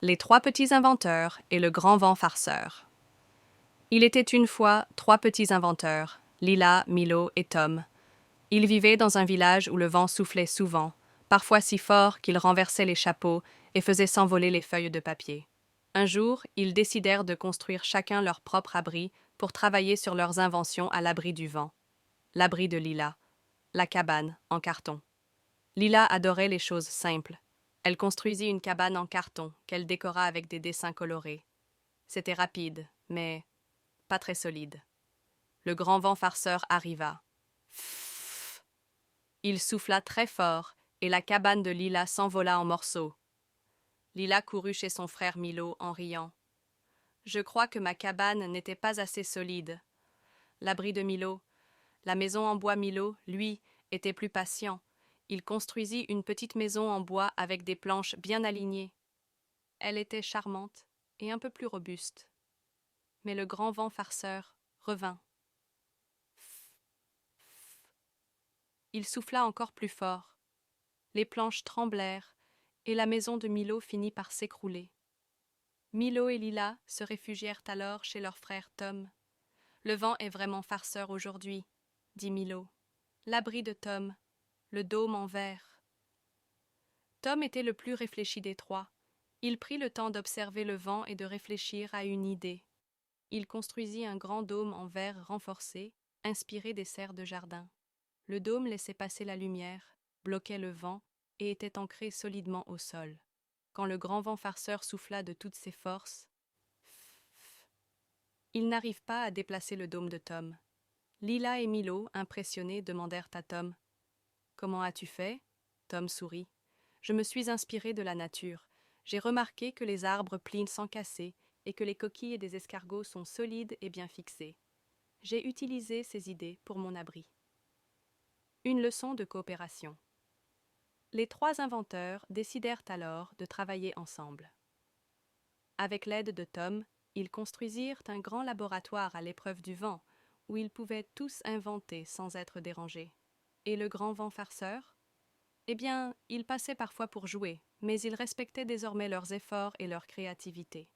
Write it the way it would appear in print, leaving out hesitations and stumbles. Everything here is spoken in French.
Les trois petits inventeurs et le grand vent farceur. Il était une fois trois petits inventeurs, Lila, Milo et Tom. Ils vivaient dans un village où le vent soufflait souvent, parfois si fort qu'il renversait les chapeaux et faisait s'envoler les feuilles de papier. Un jour, ils décidèrent de construire chacun leur propre abri pour travailler sur leurs inventions à l'abri du vent. L'abri de Lila, la cabane en carton. Lila adorait les choses simples. Elle construisit une cabane en carton qu'elle décora avec des dessins colorés. C'était rapide, mais pas très solide. Le grand vent farceur arriva. Pfff. Il souffla très fort et la cabane de Lila s'envola en morceaux. Lila courut chez son frère Milo en riant. Je crois que ma cabane n'était pas assez solide. L'abri de Milo, la maison en bois Milo, lui, était plus patient. Il construisit une petite maison en bois avec des planches bien alignées. Elle était charmante et un peu plus robuste. Mais le grand vent farceur revint. Il souffla encore plus fort. Les planches tremblèrent et la maison de Milo finit par s'écrouler. Milo et Lila se réfugièrent alors chez leur frère Tom. Le vent est vraiment farceur aujourd'hui, dit Milo. L'abri de Tom, le dôme en verre. Tom était le plus réfléchi des trois. Il prit le temps d'observer le vent et de réfléchir à une idée. Il construisit un grand dôme en verre renforcé, inspiré des serres de jardin. Le dôme laissait passer la lumière, bloquait le vent et était ancré solidement au sol. Quand le grand vent farceur souffla de toutes ses forces, il n'arrive pas à déplacer le dôme de Tom. Lila et Milo, impressionnés, demandèrent à Tom « Comment as-tu fait ?» Tom sourit. « Je me suis inspiré de la nature. J'ai remarqué que les arbres plient sans casser et que les coquilles des escargots sont solides et bien fixées. J'ai utilisé ces idées pour mon abri. » Une leçon de coopération. Les trois inventeurs décidèrent alors de travailler ensemble. Avec l'aide de Tom, ils construisirent un grand laboratoire à l'épreuve du vent, où ils pouvaient tous inventer sans être dérangés. Et le grand vent farceur ? Eh bien, il passait parfois pour jouer, mais il respectait désormais leurs efforts et leur créativité.